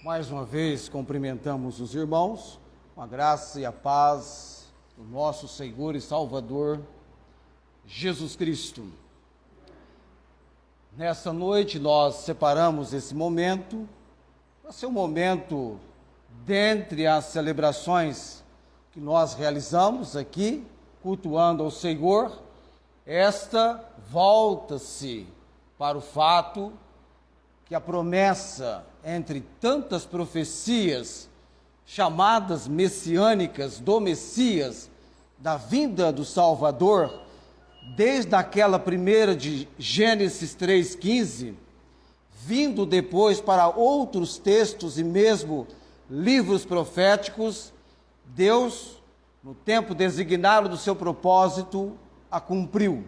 Mais uma vez cumprimentamos os irmãos com a graça e a paz do nosso Senhor e Salvador Jesus Cristo. Nessa noite nós separamos esse momento para ser um momento dentre as celebrações que nós realizamos aqui, cultuando ao Senhor. Esta volta-se para o fato que a promessa, entre tantas profecias chamadas messiânicas do Messias, da vinda do Salvador, desde aquela primeira de Gênesis 3,15, vindo depois para outros textos e mesmo livros proféticos, Deus, no tempo designado do seu propósito, a cumpriu.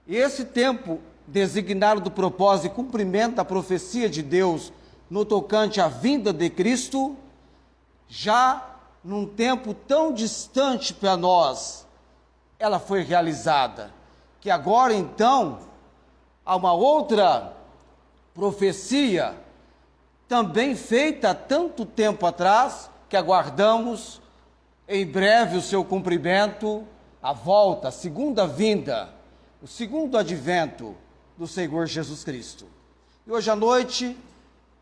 E esse tempo designado do propósito e cumprimento da profecia de Deus no tocante à vinda de Cristo, já num tempo tão distante para nós, ela foi realizada, que agora então há uma outra profecia também feita há tanto tempo atrás, que aguardamos em breve o seu cumprimento, a volta, a segunda vinda, o segundo advento do Senhor Jesus Cristo. E hoje à noite,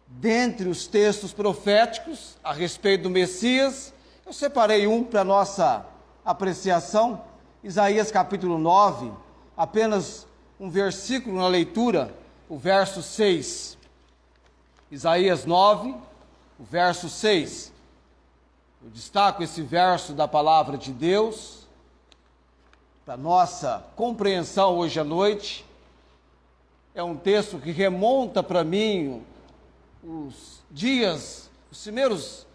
dentre os textos proféticos a respeito do Messias, eu separei um para nossa apreciação, Isaías capítulo 9, apenas um versículo na leitura, o verso 6. Isaías 9, o verso 6. Eu destaco esse verso da palavra de Deus para nossa compreensão hoje à noite. É um texto que remonta para mim os primeiros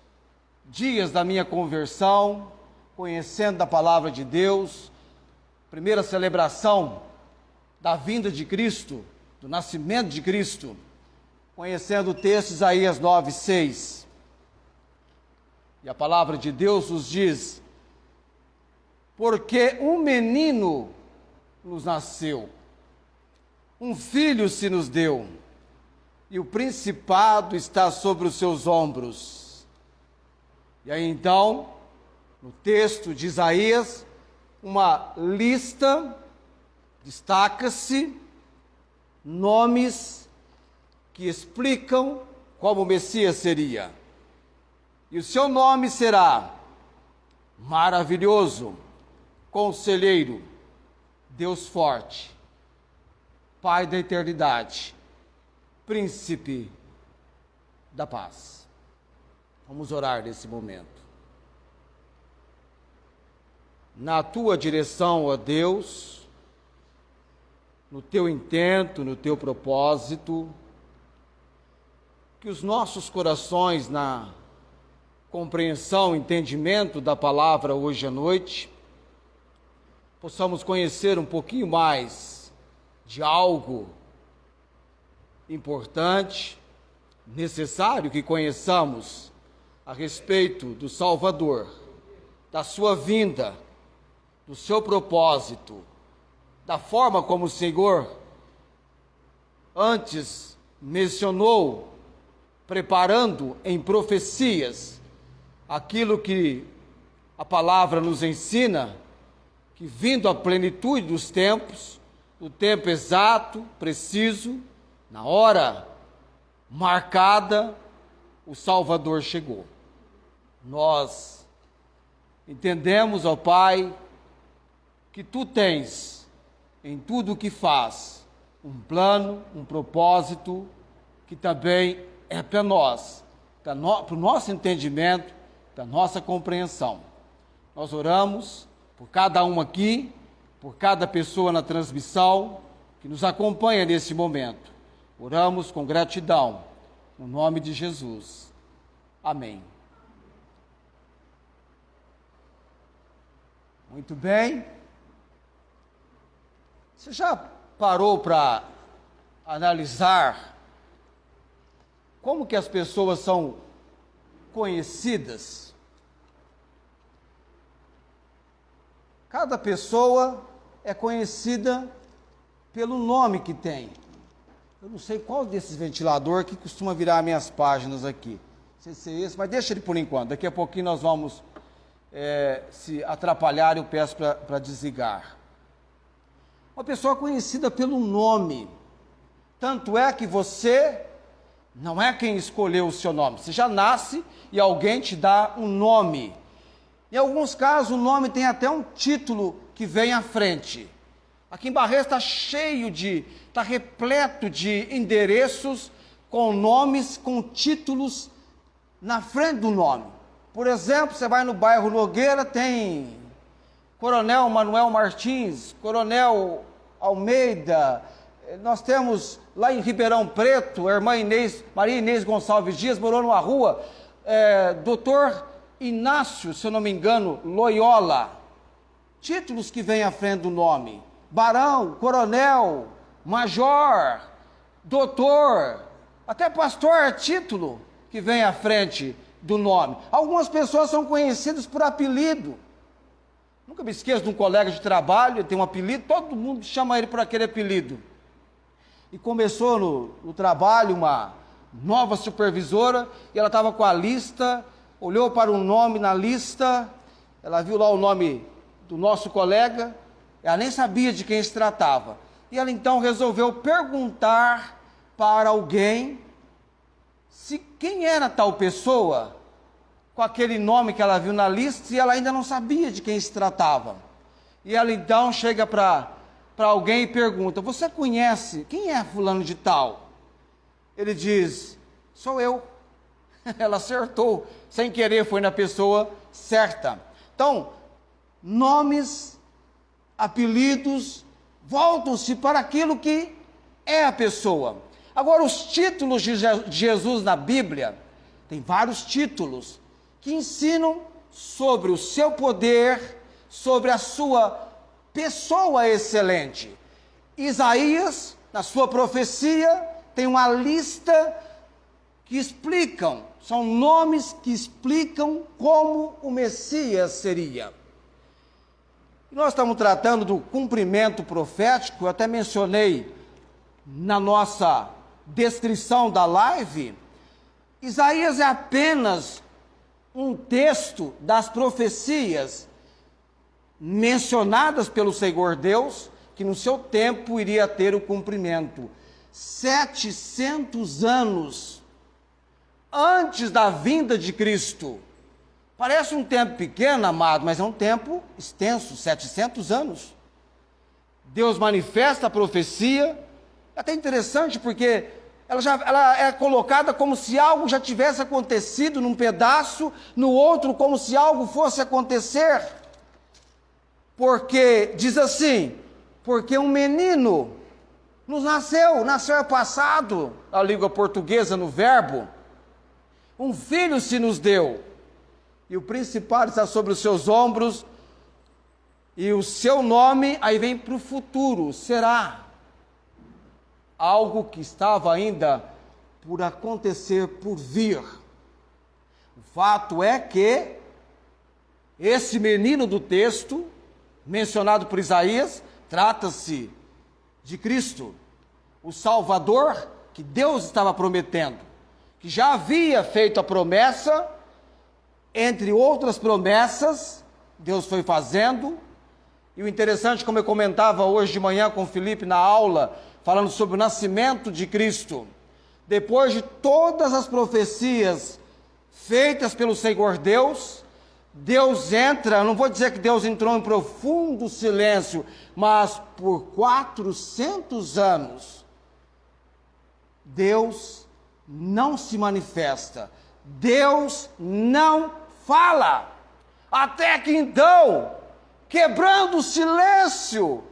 dias da minha conversão, conhecendo a palavra de Deus, primeira celebração da vinda de Cristo, do nascimento de Cristo, conhecendo o texto Isaías 9:6. E a palavra de Deus nos diz: porque um menino nos nasceu, um filho se nos deu, e o principado está sobre os seus ombros. E aí então, no texto de Isaías, uma lista, destaca-se nomes que explicam como o Messias seria. E o seu nome será Maravilhoso, Conselheiro, Deus Forte, Pai da Eternidade, Príncipe da Paz. Vamos orar nesse momento. Na tua direção, ó Deus, no teu intento, no teu propósito, que os nossos corações, na compreensão, entendimento da palavra hoje à noite, possamos conhecer um pouquinho mais de algo importante, necessário que conheçamos a respeito do Salvador, da sua vinda, do seu propósito, da forma como o Senhor antes mencionou, preparando em profecias aquilo que a palavra nos ensina, que vindo à plenitude dos tempos, o tempo exato, preciso, na hora marcada, o Salvador chegou. Nós entendemos, ó Pai, que Tu tens em tudo o que faz um plano, um propósito, que também é para nós, para o nosso entendimento, para a nossa compreensão. Nós oramos por cada um aqui, por cada pessoa na transmissão que nos acompanha nesse momento. Oramos com gratidão, no nome de Jesus. Amém. Muito bem. Você já parou para analisar como que as pessoas são conhecidas? Cada pessoa é conhecida pelo nome que tem. Eu não sei qual desses ventiladores que costuma virar minhas páginas aqui. sei se é esse, mas deixa ele por enquanto. Daqui a pouquinho nós vamos se atrapalhar, eu peço para desligar. Uma pessoa conhecida pelo nome. Tanto é que você não é quem escolheu o seu nome. Você já nasce e alguém te dá um nome. Em alguns casos, o nome tem até um título que vem à frente. Aqui em Barreiros está repleto de endereços com nomes, com títulos na frente do nome. Por exemplo, você vai no bairro Nogueira, tem Coronel Manuel Martins, Coronel Almeida. Nós temos lá em Ribeirão Preto, a irmã Maria Inês Gonçalves Dias, morou numa rua, Doutor Inácio, se eu não me engano, Loyola. Títulos que vêm à frente do nome. Barão, coronel, major, doutor, até pastor é título que vem à frente do nome. Algumas pessoas são conhecidas por apelido. Nunca me esqueço de um colega de trabalho, ele tem um apelido, todo mundo chama ele por aquele apelido. E começou no trabalho uma nova supervisora, e ela estava com a lista, olhou para um nome na lista, ela viu lá o nome do nosso colega, ela nem sabia de quem se tratava. E ela então resolveu perguntar para alguém se quem era tal pessoa, com aquele nome que ela viu na lista, e ela ainda não sabia de quem se tratava. E ela então chega para alguém e pergunta: você conhece, quem é fulano de tal? Ele diz: sou eu. Ela acertou, sem querer foi na pessoa certa. Então, nomes, apelidos, voltam-se para aquilo que é a pessoa. Agora, os títulos de Jesus na Bíblia, tem vários títulos que ensinam sobre o seu poder, sobre a sua pessoa excelente. Isaías, na sua profecia, tem uma lista que explicam, são nomes que explicam como o Messias seria. E nós estamos tratando do cumprimento profético, eu até mencionei na nossa descrição da live. Isaías é apenas um texto das profecias mencionadas pelo Senhor Deus, que no seu tempo iria ter o cumprimento. 700 anos antes da vinda de Cristo. Parece um tempo pequeno, amado, mas é um tempo extenso, 700 anos. Deus manifesta a profecia. É até interessante porque ela é colocada como se algo já tivesse acontecido num pedaço, no outro como se algo fosse acontecer. Porque, diz assim, porque um menino nos nasceu é passado, na língua portuguesa, no verbo, um filho se nos deu, e o principado está sobre os seus ombros, e o seu nome, aí vem para o futuro, será algo que estava ainda por acontecer, por vir. O fato é que esse menino do texto, mencionado por Isaías, trata-se de Cristo, o Salvador que Deus estava prometendo, que já havia feito a promessa, entre outras promessas, Deus foi fazendo. E o interessante, como eu comentava hoje de manhã com o Felipe na aula, falando sobre o nascimento de Cristo, depois de todas as profecias feitas pelo Senhor Deus, Deus entra, não vou dizer que Deus entrou em profundo silêncio, mas por 400 anos, Deus não se manifesta, Deus não fala, até que então, quebrando o silêncio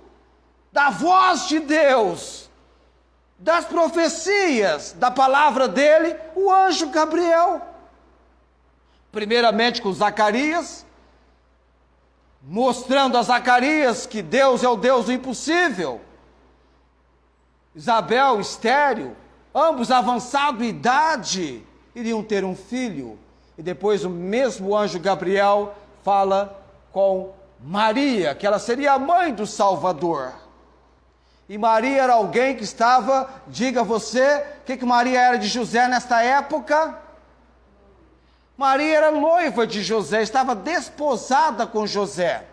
da voz de Deus, das profecias, da palavra dele, o anjo Gabriel, primeiramente com Zacarias, mostrando a Zacarias que Deus é o Deus do impossível. Isabel, estéril, ambos avançados em idade, iriam ter um filho. E depois o mesmo anjo Gabriel fala com Maria, que ela seria a mãe do Salvador. E Maria era alguém que estava, diga você, o que Maria era de José nesta época? Maria era noiva de José, estava desposada com José.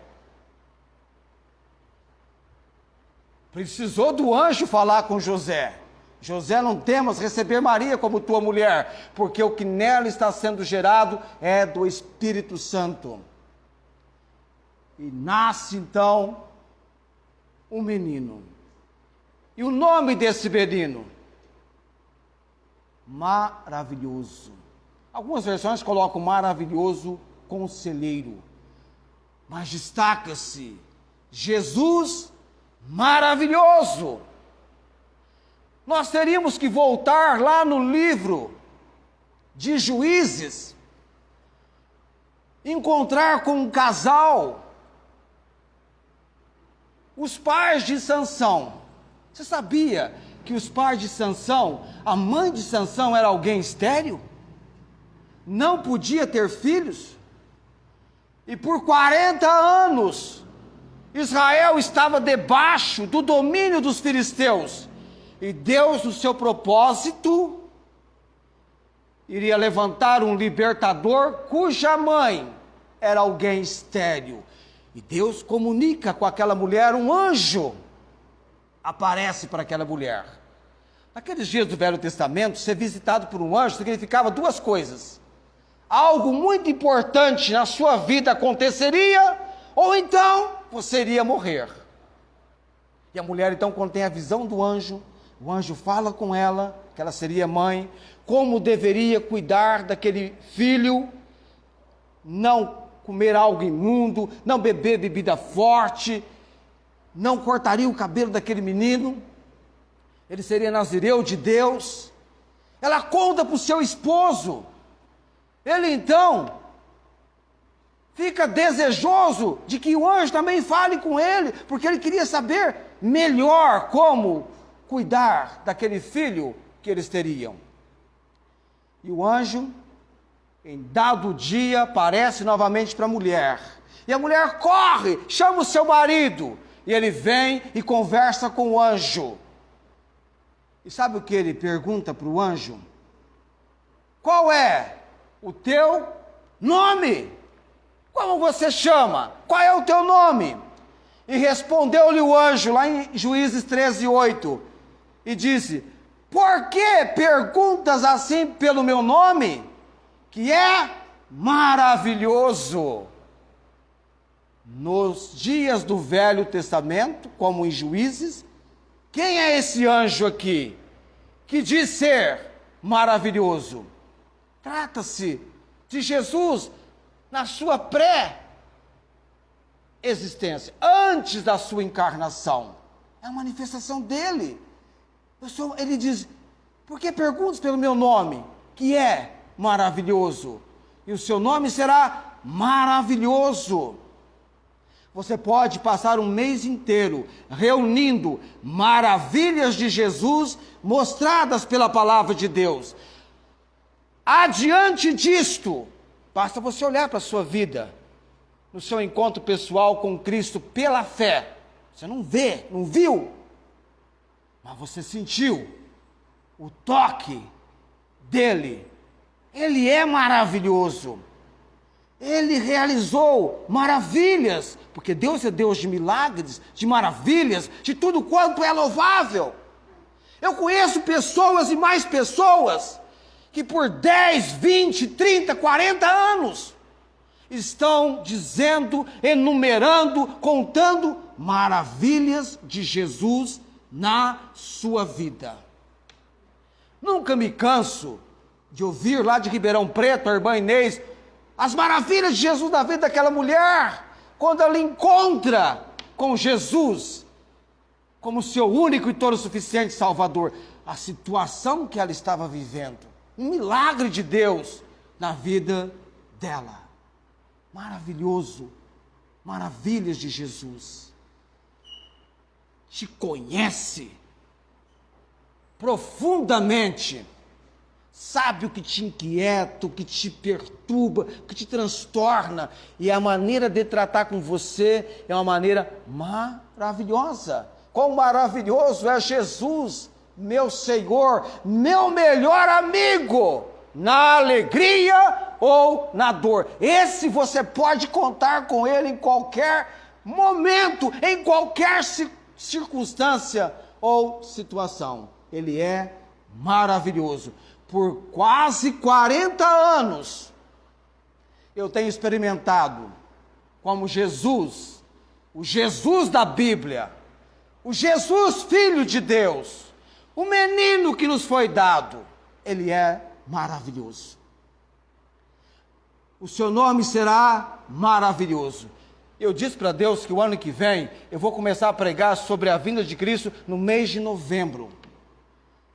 Precisou do anjo falar com José. José, não temas receber Maria como tua mulher, porque o que nela está sendo gerado é do Espírito Santo. E nasce então um menino. E o nome desse menino? Maravilhoso. Algumas versões colocam maravilhoso conselheiro. Mas destaca-se Jesus maravilhoso. Nós teríamos que voltar lá no livro de Juízes, encontrar com um casal, os pais de Sansão. Você sabia que os pais de Sansão, a mãe de Sansão era alguém estéril? Não podia ter filhos? E por 40 anos, Israel estava debaixo do domínio dos filisteus. E Deus, no seu propósito, iria levantar um libertador cuja mãe era alguém estéril. E Deus comunica com aquela mulher, um anjo aparece para aquela mulher. Naqueles dias do Velho Testamento, ser visitado por um anjo significava duas coisas. Algo muito importante na sua vida aconteceria, ou então você iria morrer. E a mulher, então, quando tem a visão do anjo, o anjo fala com ela, que ela seria mãe, como deveria cuidar daquele filho, não comer algo imundo, não beber bebida forte, não cortaria o cabelo daquele menino, ele seria nazireu de Deus. Ela conta para o seu esposo, ele então fica desejoso de que o anjo também fale com ele, porque ele queria saber melhor como cuidar daquele filho que eles teriam. E o anjo, em dado dia, aparece novamente para a mulher. E a mulher corre, chama o seu marido. E ele vem e conversa com o anjo. E sabe o que ele pergunta para o anjo? Qual é o teu nome? Como você chama? Qual é o teu nome? E respondeu-lhe o anjo, lá em Juízes 13:8, e disse: por que perguntas assim pelo meu nome? Que é maravilhoso. Nos dias do Velho Testamento, como em Juízes, quem é esse anjo aqui que diz ser maravilhoso? Trata-se de Jesus na sua pré-existência, antes da sua encarnação. É a manifestação dele. Ele diz: por que perguntas pelo meu nome, que é maravilhoso? E o seu nome será maravilhoso. Você pode passar um mês inteiro reunindo maravilhas de Jesus mostradas pela palavra de Deus. Adiante disto, basta você olhar para a sua vida, no seu encontro pessoal com Cristo pela fé. Você não vê, não viu, mas você sentiu o toque dele. Ele é maravilhoso. Ele realizou maravilhas, porque Deus é Deus de milagres, de maravilhas, de tudo quanto é louvável. Eu conheço pessoas e mais pessoas que por 10, 20, 30, 40 anos estão dizendo, enumerando, contando maravilhas de Jesus na sua vida. Nunca me canso de ouvir lá de Ribeirão Preto, a irmã Inês, as maravilhas de Jesus na vida daquela mulher, quando ela encontra com Jesus como seu único e todo suficiente Salvador, a situação que ela estava vivendo, um milagre de Deus na vida dela. Maravilhoso, maravilhas de Jesus. Te conhece profundamente, sabe o que te inquieta, o que te perturba, o que te transtorna, e a maneira de tratar com você é uma maneira maravilhosa. Quão maravilhoso é Jesus, meu Senhor, meu melhor amigo. na alegria ou na dor. Esse você pode contar com ele em qualquer momento, em qualquer circunstância ou situação. Ele é maravilhoso. Por quase 40 anos, eu tenho experimentado como Jesus, o Jesus da Bíblia, o Jesus Filho de Deus, o menino que nos foi dado, ele é maravilhoso. O seu nome será maravilhoso. Eu disse para Deus que o ano que vem eu vou começar a pregar sobre a vinda de Cristo no mês de novembro.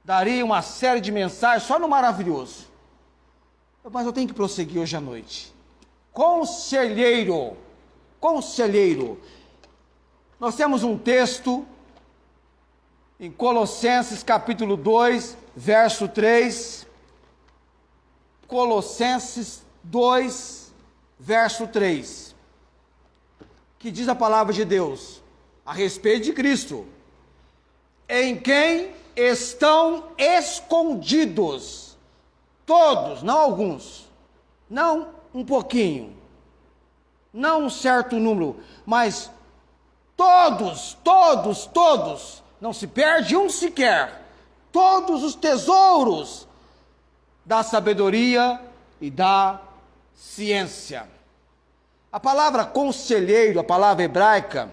Daria uma série de mensagens só no maravilhoso. Mas eu tenho que prosseguir hoje à noite. Conselheiro. Conselheiro. Nós temos um texto em Colossenses capítulo 2, verso 3. Colossenses 2, verso 3. Que diz a palavra de Deus a respeito de Cristo. Em quem estão escondidos todos, não alguns, não um pouquinho, não um certo número, mas todos, não se perde um sequer, todos os tesouros da sabedoria e da ciência. A palavra conselheiro, a palavra hebraica,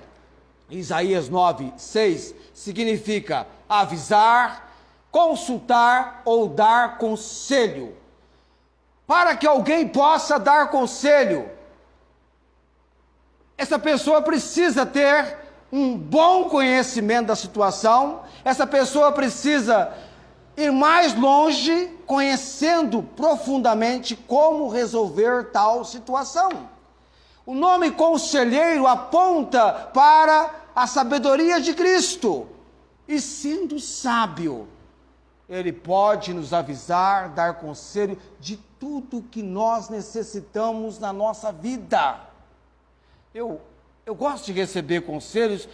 Isaías 9, 6, significa avisar, consultar ou dar conselho. Para que alguém possa dar conselho, essa pessoa precisa ter um bom conhecimento da situação, essa pessoa precisa ir mais longe, conhecendo profundamente como resolver tal situação. O nome conselheiro aponta para a sabedoria de Cristo. E sendo sábio, ele pode nos avisar, dar conselho de tudo que nós necessitamos na nossa vida. Eu gosto de receber conselhos,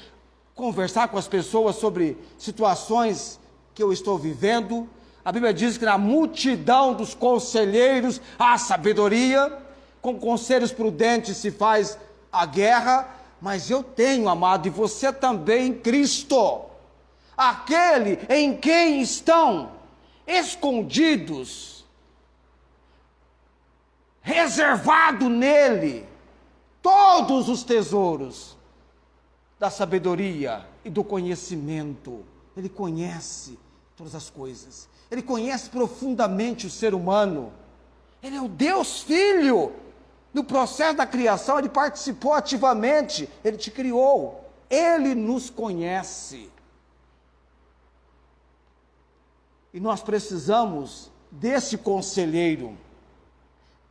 conversar com as pessoas sobre situações que eu estou vivendo. A Bíblia diz que na multidão dos conselheiros há sabedoria. Com conselhos prudentes se faz a guerra, mas eu tenho, amado, e você também em Cristo, aquele em quem estão escondidos, reservado nele, todos os tesouros da sabedoria e do conhecimento. Ele conhece todas as coisas, ele conhece profundamente o ser humano, ele é o Deus Filho. No processo da criação, ele participou ativamente, ele te criou, ele nos conhece. E nós precisamos desse conselheiro,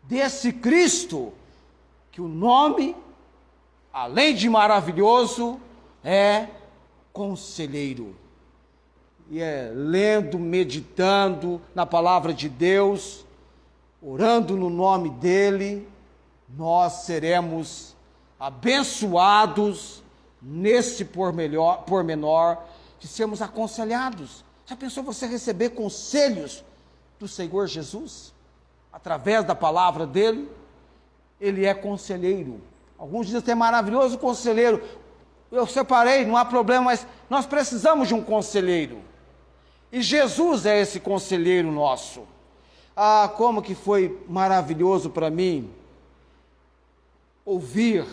desse Cristo, que o nome, além de maravilhoso, é conselheiro. E é lendo, meditando na palavra de Deus, orando no nome dele, nós seremos abençoados nesse pormenor de sermos aconselhados. Já pensou você receber conselhos do Senhor Jesus? Através da palavra dele? Ele é conselheiro. Alguns dizem que é maravilhoso conselheiro. Eu separei, não há problema, mas nós precisamos de um conselheiro. E Jesus é esse conselheiro nosso. Ah, como que foi maravilhoso para mim ouvir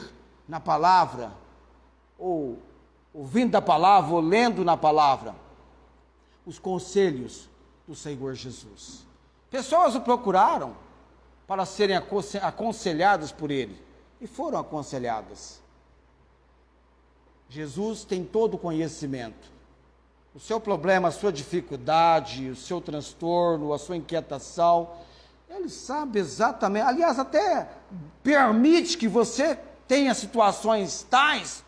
na palavra, ou ouvindo da palavra, ou lendo na palavra, os conselhos do Senhor Jesus. Pessoas o procuraram para serem aconselhadas por ele, e foram aconselhadas. Jesus tem todo o conhecimento. O seu problema, a sua dificuldade, o seu transtorno, a sua inquietação, ele sabe exatamente, aliás, até permite que você tenha situações tais,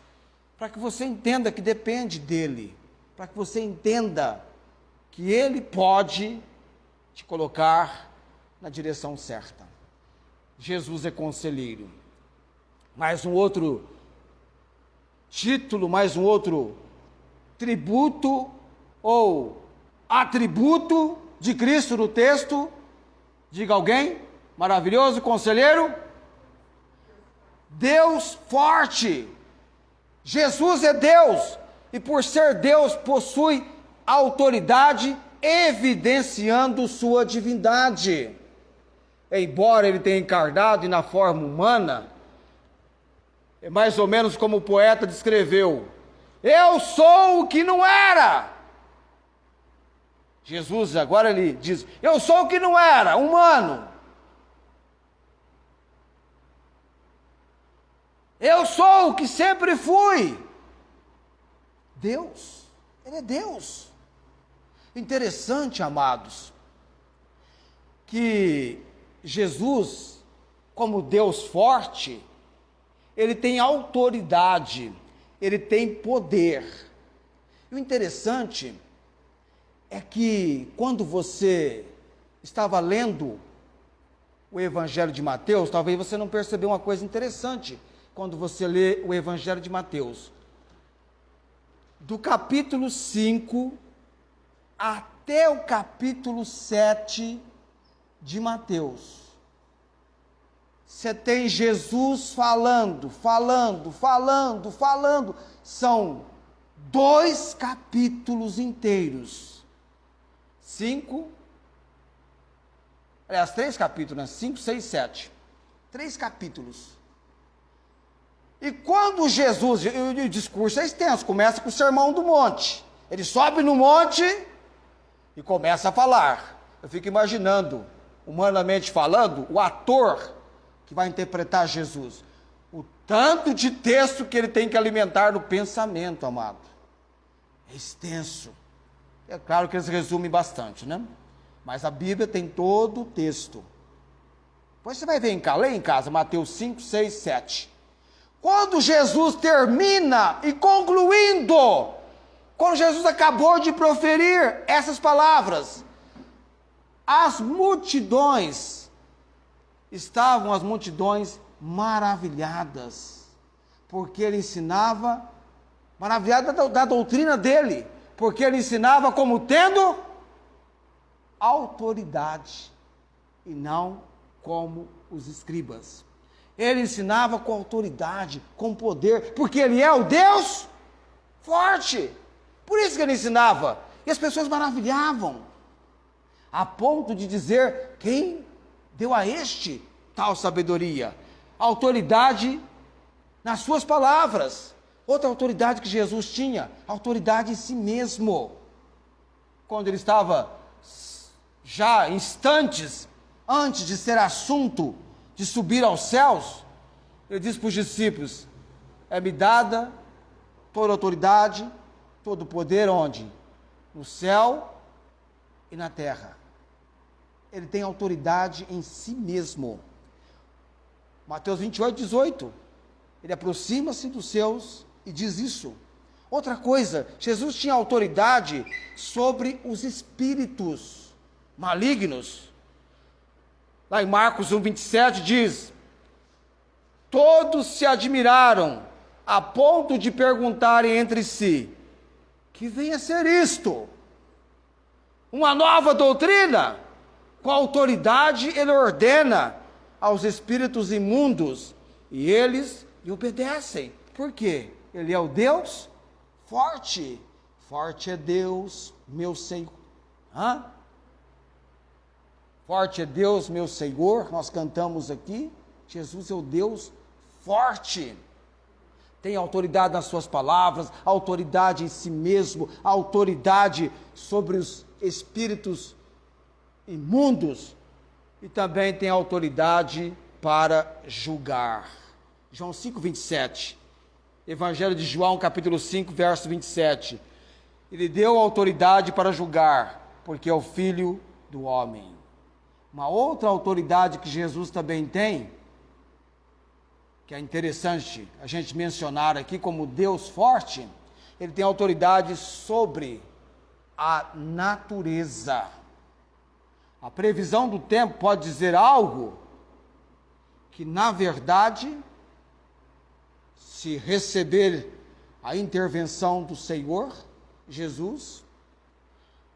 para que você entenda que depende dele, para que você entenda que ele pode te colocar na direção certa. Jesus é conselheiro. Mais um outro título, mais um outro tributo ou atributo de Cristo no texto, Diga alguém, maravilhoso, conselheiro, Deus forte. Jesus é Deus, e por ser Deus possui autoridade, evidenciando sua divindade. Embora ele tenha encarnado e na forma humana, é mais ou menos como o poeta descreveu: eu sou o que não era. Jesus agora ele diz: eu sou o que não era, humano. Eu sou o que sempre fui. Deus, ele é Deus. Interessante, amados, que Jesus, como Deus forte, ele tem autoridade, ele tem poder. E o interessante é que quando você estava lendo o Evangelho de Mateus, talvez você não percebeu uma coisa interessante quando você lê o Evangelho de Mateus. Do capítulo 5 até o capítulo 7 de Mateus, você tem Jesus falando. São 2 capítulos inteiros. 3 capítulos, né? 5, 6, 7. 3 capítulos. E quando Jesus, o discurso é extenso, começa com o Sermão do Monte. Ele sobe no monte e começa a falar. Eu fico imaginando, humanamente falando, o ator que vai interpretar Jesus. O tanto de texto que ele tem que alimentar no pensamento, amado. É extenso. É claro que eles resumem bastante, né? Mas a Bíblia tem todo o texto. Depois você vai ver lê em casa, Mateus 5, 6, 7. Quando Jesus termina e concluindo, quando Jesus acabou de proferir essas palavras, as multidões maravilhadas, porque ele ensinava, maravilhadas da doutrina dele, porque ele ensinava como tendo autoridade, e não como os escribas. Ele ensinava com autoridade, com poder, porque ele é o Deus forte. Por isso que ele ensinava. E as pessoas maravilhavam, a ponto de dizer: quem deu a este tal sabedoria? Autoridade nas suas palavras. Outra autoridade que Jesus tinha, autoridade em si mesmo. Quando ele estava já instantes antes de ser assunto de subir aos céus, ele disse para os discípulos: é-me dada toda autoridade, todo poder, onde? No céu e na terra. Ele tem autoridade em si mesmo. Mateus 28, 18. Ele aproxima-se dos seus e diz isso. Outra coisa, Jesus tinha autoridade sobre os espíritos malignos. Lá em Marcos 1, 27 diz: todos se admiraram a ponto de perguntarem entre si: que vem a ser isto? Uma nova doutrina? Com autoridade ele ordena aos espíritos imundos e eles lhe obedecem. Por quê? Ele é o Deus forte. Forte é Deus, meu Senhor. Forte é Deus, meu Senhor. Nós cantamos aqui. Jesus é o Deus forte. Tem autoridade nas suas palavras, autoridade em si mesmo, autoridade sobre os espíritos imundos, e também tem autoridade para julgar. João 5, 27. Evangelho de João, capítulo 5, verso 27. Ele deu autoridade para julgar, porque é o Filho do homem. Uma outra autoridade que Jesus também tem, que é interessante a gente mencionar aqui como Deus forte, ele tem autoridade sobre a natureza. A previsão do tempo pode dizer algo que, na verdade, se receber a intervenção do Senhor Jesus,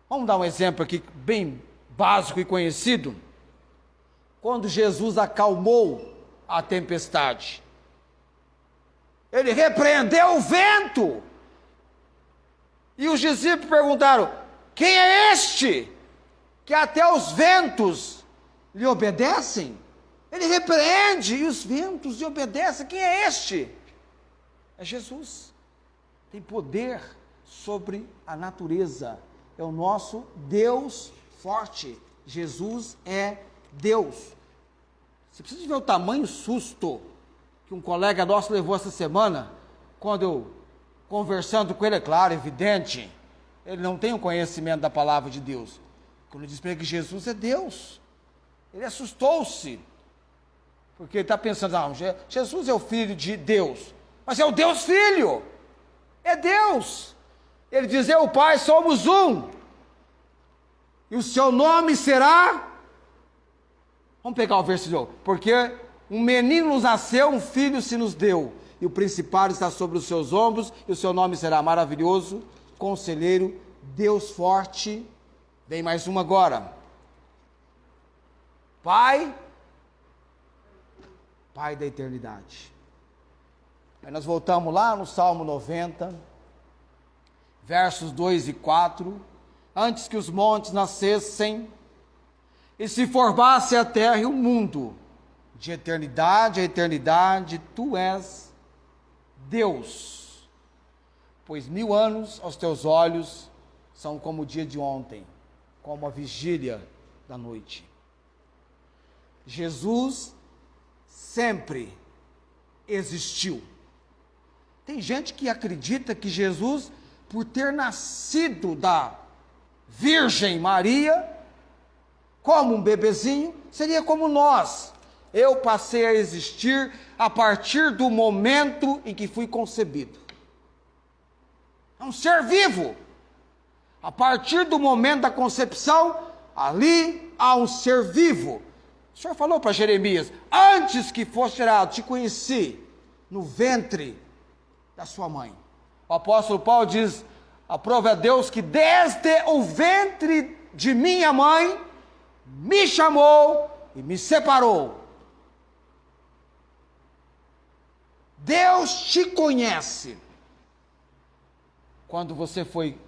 vamos dar um exemplo aqui bem básico e conhecido. quando Jesus acalmou a tempestade. Ele repreendeu o vento. E os discípulos perguntaram: quem é este que até os ventos lhe obedecem? Ele repreende e os ventos lhe obedecem. Quem é este? É Jesus. Tem poder sobre a natureza. É o nosso Deus forte. Jesus é Deus. Você precisa ver o tamanho susto que um colega nosso levou essa semana, quando eu, conversando com ele, é claro, evidente, ele não tem o conhecimento da palavra de Deus. Quando eu disse para ele que Jesus é Deus, ele assustou-se, porque ele está pensando: não, Jesus é o Filho de Deus, mas é o Deus Filho, é Deus. Ele diz: eu e o Pai somos um, e o seu nome será... Vamos pegar o versículo: porque um menino nos nasceu, um filho se nos deu, e o principado está sobre os seus ombros, e o seu nome será Maravilhoso, Conselheiro, Deus Forte. Vem mais uma agora. Pai da eternidade. Aí nós voltamos lá no Salmo 90, versos 2 e 4. Antes que os montes nascessem e se formasse a terra e o mundo, de eternidade a eternidade, tu és Deus. Pois 1000 anos aos teus olhos são como o dia de ontem, como a vigília da noite. Jesus sempre existiu. Tem gente que acredita que Jesus, por ter nascido da Virgem Maria, como um bebezinho, seria como nós. Eu passei a existir a partir do momento em que fui concebido. É um ser vivo. A partir do momento da concepção, ali há um ser vivo. O Senhor falou para Jeremias: antes que fosse gerado, te conheci no ventre da sua mãe. O apóstolo Paulo diz: aprove a Deus que desde o ventre de minha mãe me chamou e me separou. Deus te conhece quando você foi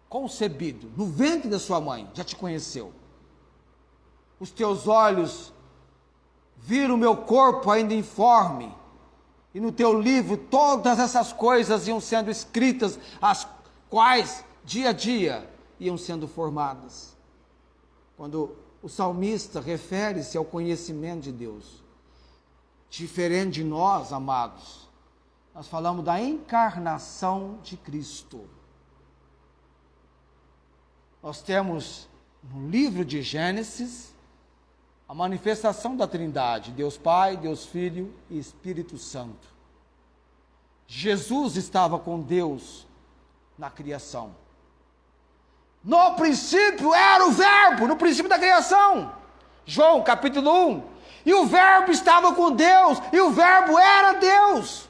concebido no ventre da sua mãe, já te conheceu. Os teus olhos viram o meu corpo ainda informe, e no teu livro todas essas coisas iam sendo escritas, as quais dia a dia iam sendo formadas. Quando o salmista refere-se ao conhecimento de Deus, diferente de nós, amados, nós falamos da encarnação de Cristo. Nós temos no livro de Gênesis a manifestação da Trindade, Deus Pai, Deus Filho e Espírito Santo. Jesus estava com Deus na criação. No princípio era o Verbo, no princípio da criação. João capítulo 1. E o Verbo estava com Deus, e o Verbo era Deus.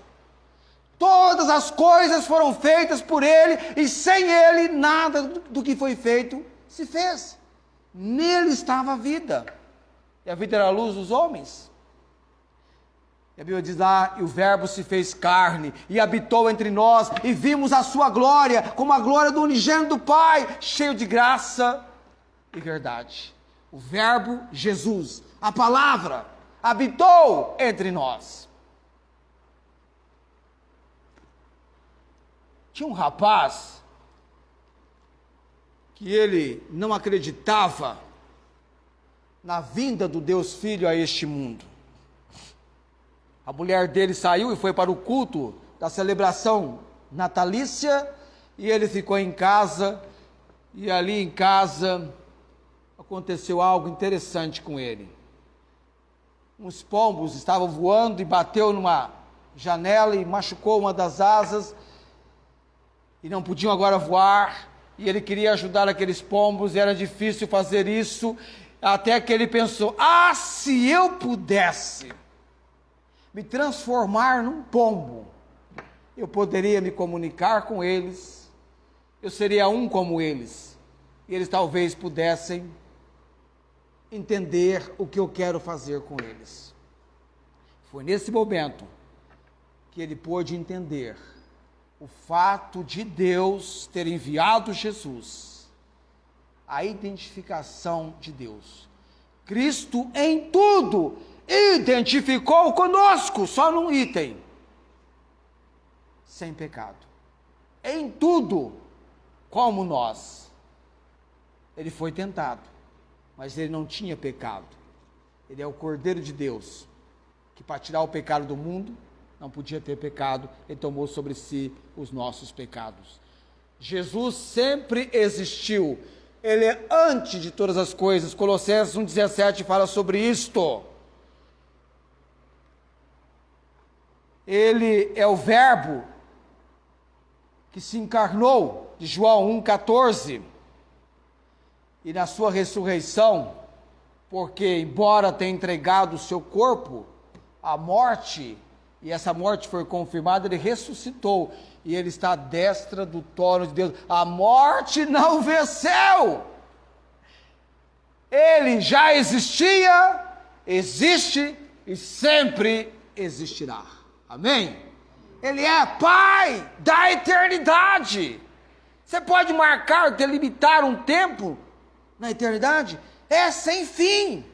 Todas as coisas foram feitas por Ele, e sem Ele nada do que foi feito se fez. Nele estava a vida, e a vida era a luz dos homens. E a Bíblia diz lá: e o Verbo se fez carne, e habitou entre nós, e vimos a sua glória, como a glória do unigênito do Pai, cheio de graça e verdade. O Verbo, Jesus, a palavra, habitou entre nós. Tinha um rapaz que ele não acreditava na vinda do Deus Filho a este mundo. A mulher dele saiu e foi para o culto da celebração natalícia, e ele ficou em casa, e ali em casa aconteceu algo interessante com ele. Uns pombos estavam voando e bateu numa janela e machucou uma das asas, e não podiam agora voar, e ele queria ajudar aqueles pombos, e era difícil fazer isso, até que ele pensou: ah, se eu pudesse me transformar num pombo, eu poderia me comunicar com eles, eu seria um como eles, e eles talvez pudessem entender o que eu quero fazer com eles. Foi nesse momento que ele pôde entender o fato de Deus ter enviado Jesus, a identificação de Deus. Cristo em tudo identificou conosco, só num item: sem pecado. Em tudo, como nós. Ele foi tentado, mas ele não tinha pecado. Ele é o Cordeiro de Deus, que para tirar o pecado do mundo, não podia ter pecado, ele tomou sobre si os nossos pecados. Jesus sempre existiu, ele é antes de todas as coisas. Colossenses 1,17 fala sobre isto. Ele é o Verbo que se encarnou, de João 1,14, e na sua ressurreição, porque embora tenha entregado o seu corpo à morte, e essa morte foi confirmada, ele ressuscitou, e ele está à destra do trono de Deus. A morte não venceu. Ele já existia, existe e sempre existirá. Amém? Ele é Pai da eternidade. Você pode marcar, delimitar um tempo na eternidade? É sem fim.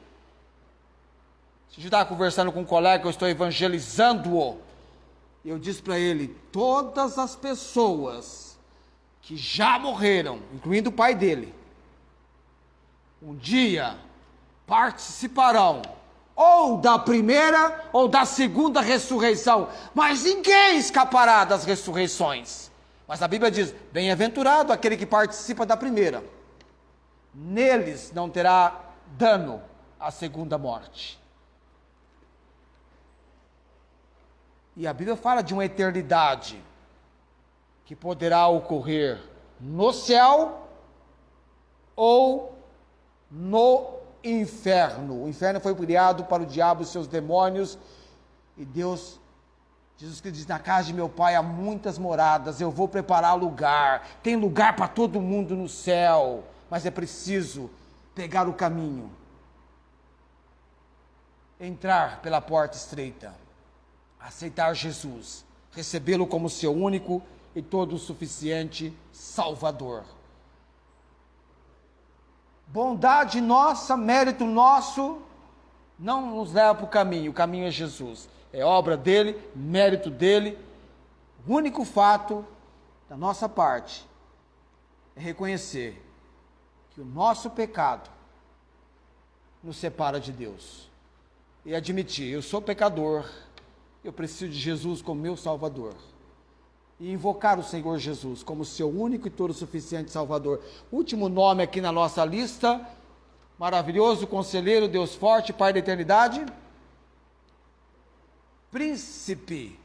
Se eu estava conversando com um colega que eu estou evangelizando-o, eu disse para ele: todas as pessoas que já morreram, incluindo o pai dele, um dia participarão ou da primeira ou da segunda ressurreição, mas ninguém escapará das ressurreições. Mas a Bíblia diz: bem-aventurado aquele que participa da primeira, neles não terá dano a segunda morte. E a Bíblia fala de uma eternidade que poderá ocorrer no céu ou no inferno. O inferno foi criado para o diabo e seus demônios, e Deus, Jesus Cristo diz: na casa de meu pai há muitas moradas, eu vou preparar lugar, tem lugar para todo mundo no céu, mas é preciso pegar o caminho, entrar pela porta estreita, aceitar Jesus, recebê-lo como seu único e todo suficiente Salvador. Bondade nossa, mérito nosso, não nos leva para o caminho é Jesus, é obra dele, mérito dele. O único fato da nossa parte é reconhecer que o nosso pecado nos separa de Deus, e admitir: eu sou pecador, eu preciso de Jesus como meu Salvador, e invocar o Senhor Jesus como seu único e todo suficiente Salvador. Último nome aqui na nossa lista: maravilhoso Conselheiro, Deus forte, Pai da eternidade, Príncipe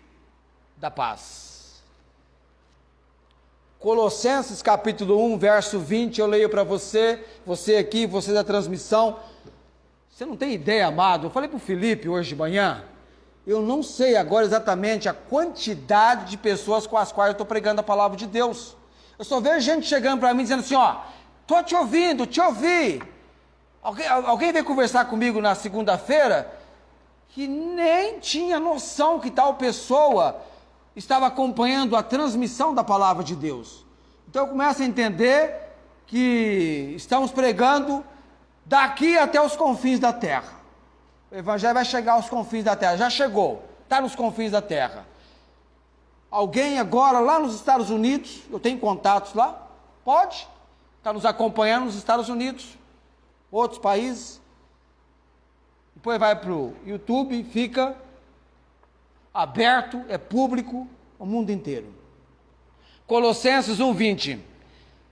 da paz. Colossenses capítulo 1, verso 20, eu leio para você, você aqui, você da transmissão. Você não tem ideia, amado, eu falei para o Felipe hoje de manhã, eu não sei agora exatamente a quantidade de pessoas com as quais eu estou pregando a palavra de Deus. Eu só vejo gente chegando para mim dizendo assim: ó, estou te ouvindo, te ouvi. Alguém veio conversar comigo na segunda-feira que nem tinha noção que tal pessoa estava acompanhando a transmissão da palavra de Deus. Então eu começo a entender que estamos pregando daqui até os confins da terra. O evangelho vai chegar aos confins da terra, já chegou, está nos confins da terra. Alguém agora lá nos Estados Unidos, eu tenho contatos lá, pode, está nos acompanhando nos Estados Unidos, outros países, depois vai para o YouTube, fica aberto, é público, o mundo inteiro. Colossenses 1:20,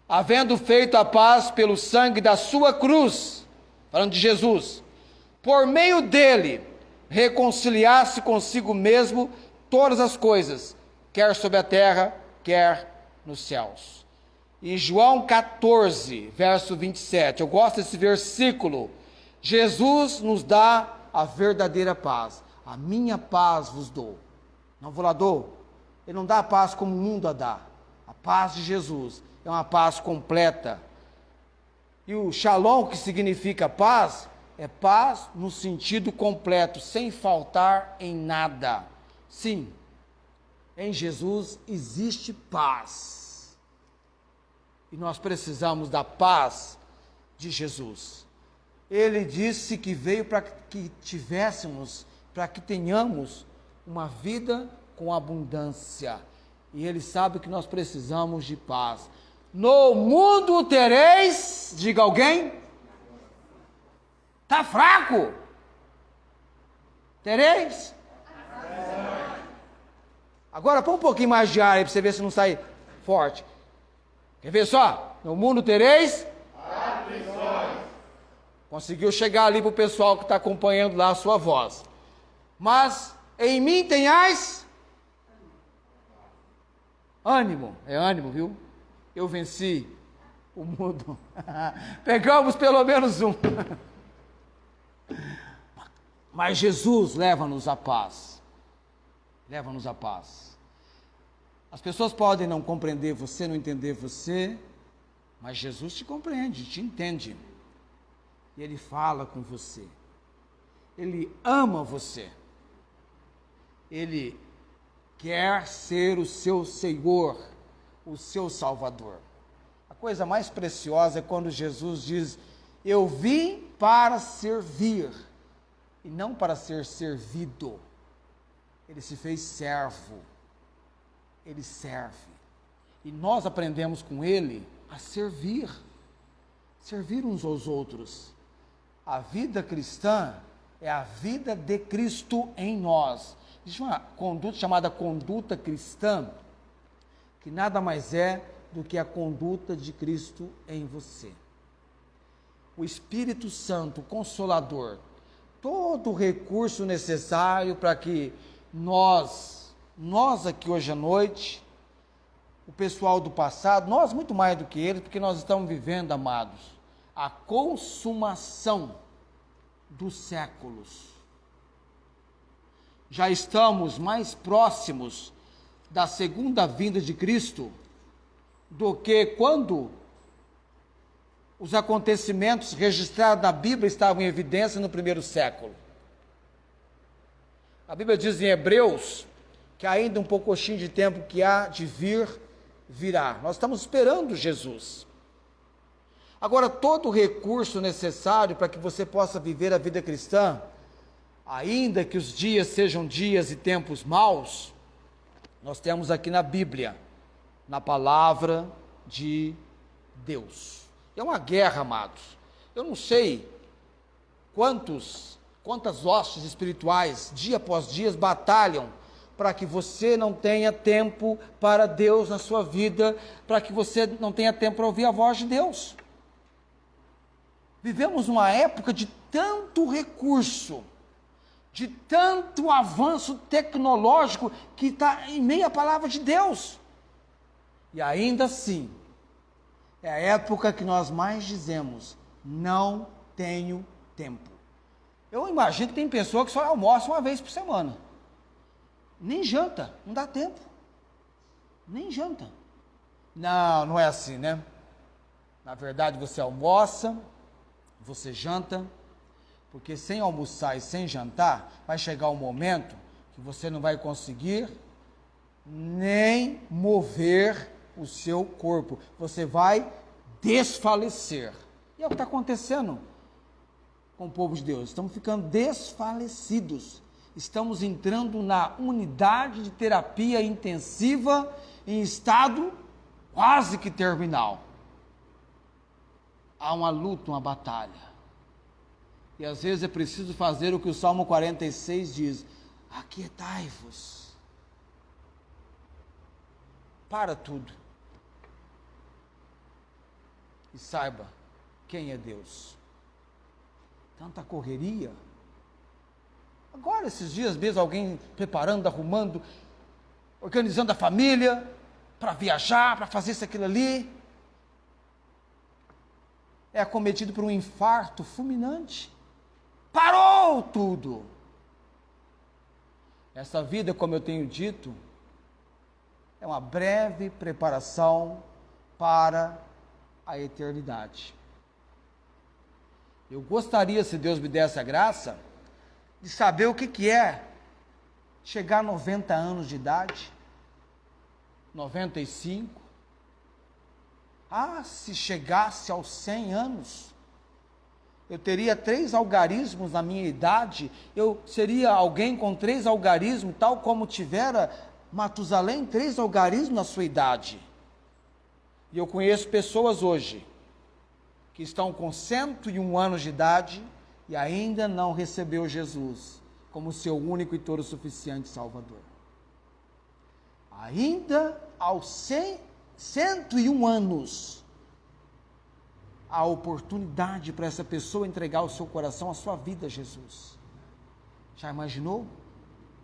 havendo feito a paz pelo sangue da sua cruz, falando de Jesus, por meio dele, reconciliar-se consigo mesmo todas as coisas, quer sobre a terra, quer nos céus. Em João 14, verso 27, eu gosto desse versículo, Jesus nos dá a verdadeira paz. A minha paz vos dou. Não vou lá dou? Ele não dá a paz como o mundo a dá. A paz de Jesus é uma paz completa. E o shalom, que significa paz, é paz no sentido completo, sem faltar em nada. Sim, em Jesus existe paz. E nós precisamos da paz de Jesus. Ele disse que veio para que tivéssemos, para que tenhamos uma vida com abundância. E Ele sabe que nós precisamos de paz. No mundo tereis, diga alguém, está fraco? Tereis? Agora põe um pouquinho mais de ar aí para você ver se não sai forte. Quer ver só? No mundo tereis aflições. Conseguiu chegar ali para o pessoal que está acompanhando lá a sua voz. Mas em mim tenhais ânimo. É ânimo, viu? Eu venci o mundo. Pegamos pelo menos um. Mas Jesus leva-nos à paz. Leva-nos à paz. As pessoas podem não compreender você, não entender você, mas Jesus te compreende, te entende. E Ele fala com você. Ele ama você. Ele quer ser o seu Senhor, o seu Salvador. A coisa mais preciosa é quando Jesus diz: eu vim para servir e não para ser servido. Ele se fez servo. Ele serve. E nós aprendemos com Ele a servir. Servir uns aos outros. A vida cristã é a vida de Cristo em nós. Existe uma conduta chamada conduta cristã, que nada mais é do que a conduta de Cristo em você. O Espírito Santo, o Consolador, todo o recurso necessário para que nós aqui hoje à noite, o pessoal do passado, nós muito mais do que eles, porque nós estamos vivendo, amados, a consumação dos séculos. Já estamos mais próximos da segunda vinda de Cristo do que quando os acontecimentos registrados na Bíblia estavam em evidência no primeiro século. A Bíblia diz em Hebreus que ainda um pouquinho de tempo que há de vir, virá. Nós estamos esperando Jesus. Agora, todo o recurso necessário para que você possa viver a vida cristã, ainda que os dias sejam dias e tempos maus, nós temos aqui na Bíblia, na palavra de Deus. É uma guerra, amados. Eu não sei quantas hostes espirituais, dia após dia, batalham para que você não tenha tempo para Deus na sua vida, para que você não tenha tempo para ouvir a voz de Deus. Vivemos uma época de tanto recurso, de tanto avanço tecnológico que está em meio à palavra de Deus. E ainda assim, é a época que nós mais dizemos: não tenho tempo. Eu imagino que tem pessoa que só almoça uma vez por semana. Nem janta, não dá tempo. Nem janta. Não, não é assim, né? Na verdade, você almoça, você janta, porque sem almoçar e sem jantar, vai chegar um momento que você não vai conseguir nem mover o seu corpo. Você vai desfalecer. E é o que está acontecendo com o povo de Deus. Estamos ficando desfalecidos. Estamos entrando na unidade de terapia intensiva em estado quase que terminal. Há uma luta, uma batalha. E às vezes é preciso fazer o que o Salmo 46 diz: aquietai-vos. Para tudo. E saiba quem é Deus. Tanta correria. Agora, esses dias mesmo, alguém preparando, arrumando, organizando a família para viajar, para fazer isso, aquilo ali. É acometido por um infarto fulminante. Parou tudo. Essa vida, como eu tenho dito, é uma breve preparação para a eternidade. Eu gostaria, se Deus me desse a graça, de saber o que é chegar a 90 anos de idade, 95. Se chegasse aos 100 anos, eu teria 3 algarismos na minha idade, eu seria alguém com 3 algarismos, tal como tivera Matusalém, 3 algarismos na sua idade. E eu conheço pessoas hoje, que estão com 101 anos de idade, e ainda não recebeu Jesus como seu único e todo suficiente Salvador. Ainda aos 101 anos, a oportunidade para essa pessoa entregar o seu coração, a sua vida a Jesus. Já imaginou?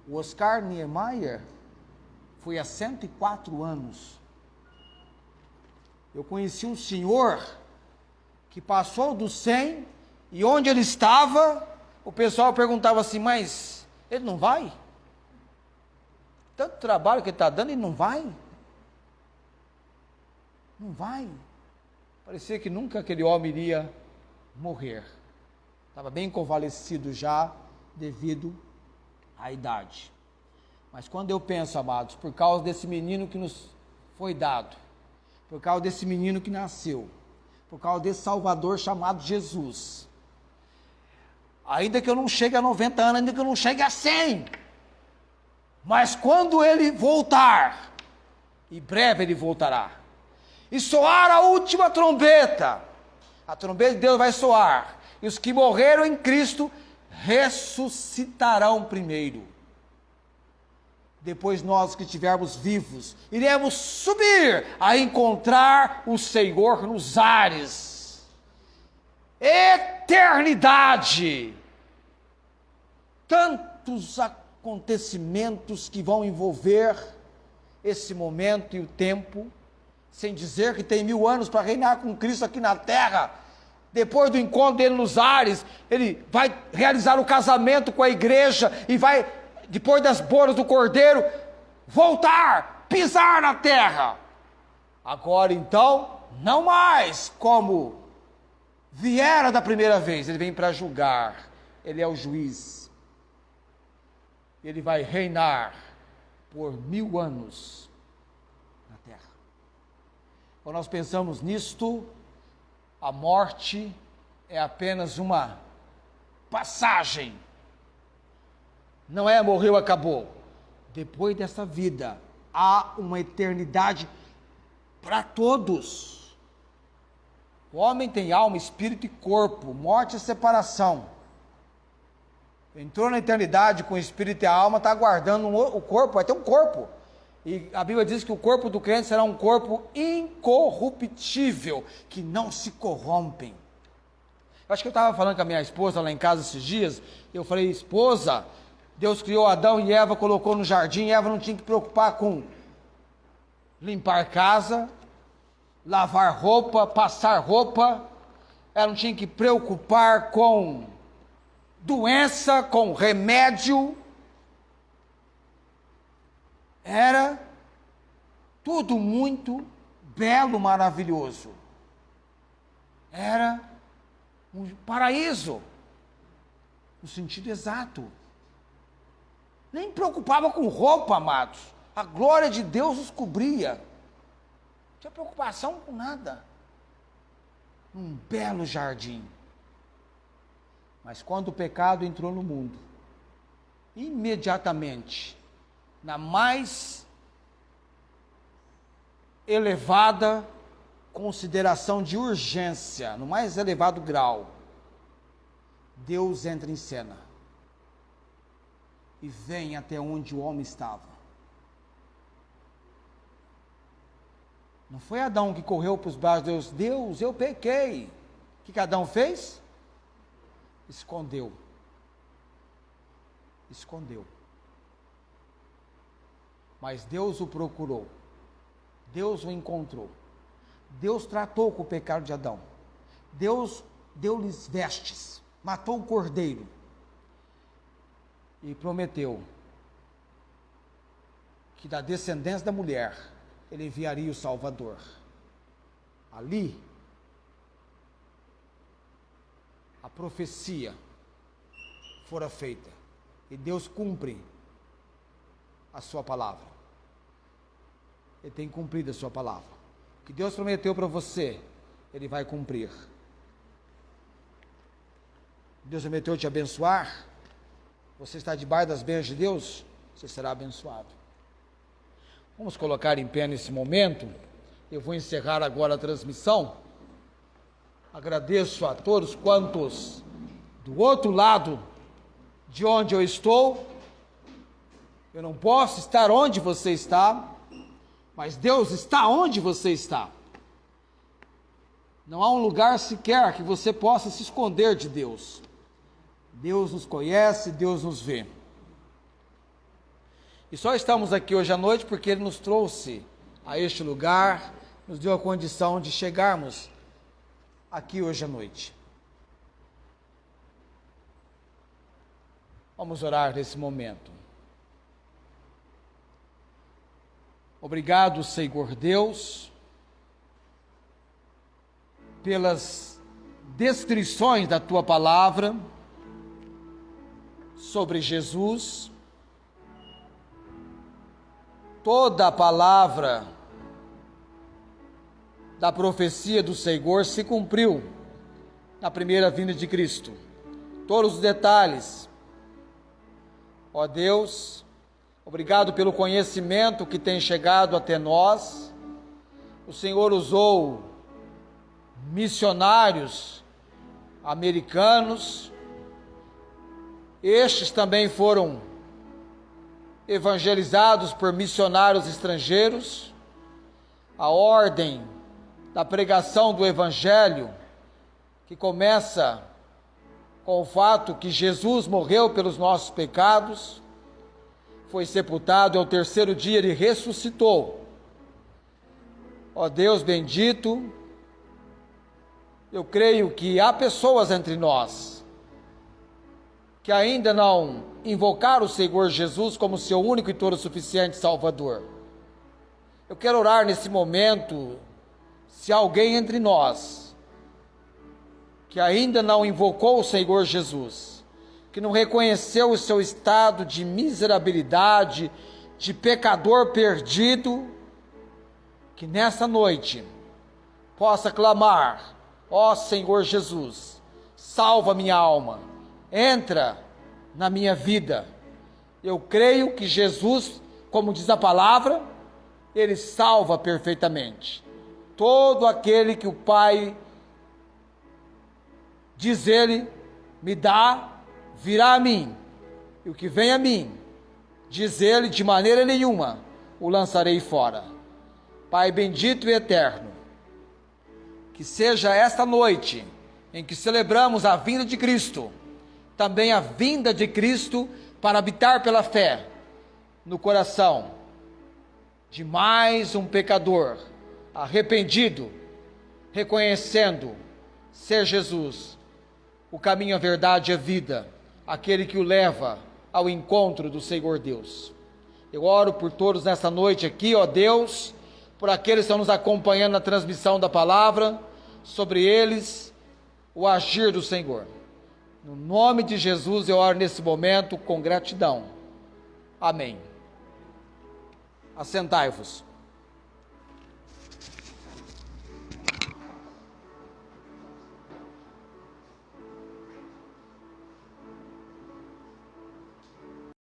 O Oscar Niemeyer foi há 104 anos. Eu conheci um senhor que passou dos 100, e onde ele estava, o pessoal perguntava assim, mas ele não vai? Tanto trabalho que ele está dando, ele não vai? Não vai. Parecia que nunca aquele homem iria morrer. Estava bem convalescido já, devido à idade. Mas quando eu penso, amados, por causa desse menino que nos foi dado, por causa desse menino que nasceu, por causa desse Salvador chamado Jesus, ainda que eu não chegue a 90 anos, ainda que eu não chegue a 100, mas quando ele voltar, e breve ele voltará, e soar a última trombeta, a trombeta de Deus vai soar, e os que morreram em Cristo ressuscitarão primeiro. Depois nós que estivermos vivos, iremos subir a encontrar o Senhor nos ares. Eternidade! Tantos acontecimentos que vão envolver esse momento e o tempo, sem dizer que tem 1000 anos para reinar com Cristo aqui na terra. Depois do encontro dele nos ares, ele vai realizar o casamento com a igreja e vai, depois das bodas do Cordeiro, voltar, pisar na terra. Agora então, não mais como viera da primeira vez, ele vem para julgar, ele é o juiz. Ele vai reinar por 1000 anos na terra. Quando nós pensamos nisto, a morte é apenas uma passagem. Não é morreu, acabou. Depois dessa vida, há uma eternidade para todos. O homem tem alma, espírito e corpo. Morte é separação. Entrou na eternidade com o espírito e a alma, está aguardando o corpo, vai ter um corpo. E a Bíblia diz que o corpo do crente será um corpo incorruptível, que não se corrompem. Acho que eu estava falando com a minha esposa lá em casa esses dias, eu falei, esposa, Deus criou Adão e Eva, colocou no jardim, Eva não tinha que preocupar com limpar casa, lavar roupa, passar roupa, ela não tinha que preocupar com doença, com remédio, era tudo muito belo, maravilhoso, era um paraíso, no sentido exato, nem preocupava com roupa, amados, a glória de Deus os cobria, não tinha preocupação com nada, um belo jardim. Mas quando o pecado entrou no mundo, imediatamente, na mais elevada consideração de urgência, no mais elevado grau, Deus entra em cena e vem até onde o homem estava. Não foi Adão que correu para os braços de Deus, Deus, eu pequei. O que Adão fez? Escondeu. Mas Deus o procurou, Deus o encontrou, Deus tratou com o pecado de Adão, Deus deu-lhes vestes, matou o cordeiro e prometeu que da descendência da mulher ele enviaria o Salvador. Ali, a profecia fora feita. E Deus cumpre a sua palavra. Ele tem cumprido a sua palavra. O que Deus prometeu para você, Ele vai cumprir. Deus prometeu te abençoar. Você está debaixo das bênçãos de Deus, você será abençoado. Vamos colocar em pé nesse momento. Eu vou encerrar agora a transmissão. Agradeço a todos quantos do outro lado de onde eu estou. Eu não posso estar onde você está, mas Deus está onde você está. Não há um lugar sequer que você possa se esconder de Deus. Deus nos conhece, Deus nos vê. E só estamos aqui hoje à noite porque Ele nos trouxe a este lugar, nos deu a condição de chegarmos aqui hoje à noite. Vamos orar nesse momento. Obrigado, Senhor Deus, pelas descrições da Tua palavra sobre Jesus. Toda a palavra da profecia do Senhor se cumpriu na primeira vinda de Cristo. Todos os detalhes. Ó Deus, obrigado pelo conhecimento que tem chegado até nós. O Senhor usou missionários americanos. Estes também foram evangelizados por missionários estrangeiros. A ordem da pregação do Evangelho, que começa com o fato que Jesus morreu pelos nossos pecados, foi sepultado, e ao terceiro dia Ele ressuscitou. Ó Deus bendito, eu creio que há pessoas entre nós que ainda não invocaram o Senhor Jesus como seu único e todo suficiente Salvador. Eu quero orar nesse momento, se alguém entre nós que ainda não invocou o Senhor Jesus, que não reconheceu o seu estado de miserabilidade, de pecador perdido, que nessa noite possa clamar: ó Senhor Jesus, salva minha alma, entra na minha vida. Eu creio que Jesus, como diz a palavra, Ele salva perfeitamente. Todo aquele que o Pai, diz Ele, me dá, virá a mim. E o que vem a mim, diz Ele, de maneira nenhuma o lançarei fora. Pai bendito e eterno, que seja esta noite em que celebramos a vinda de Cristo, também a vinda de Cristo para habitar pela fé no coração de mais um pecador arrependido, reconhecendo ser Jesus o caminho, a verdade e a vida, aquele que o leva ao encontro do Senhor Deus. Eu oro por todos nesta noite aqui, ó Deus, por aqueles que estão nos acompanhando na transmissão da palavra, sobre eles o agir do Senhor. No nome de Jesus eu oro nesse momento com gratidão. Amém. Assentai-vos.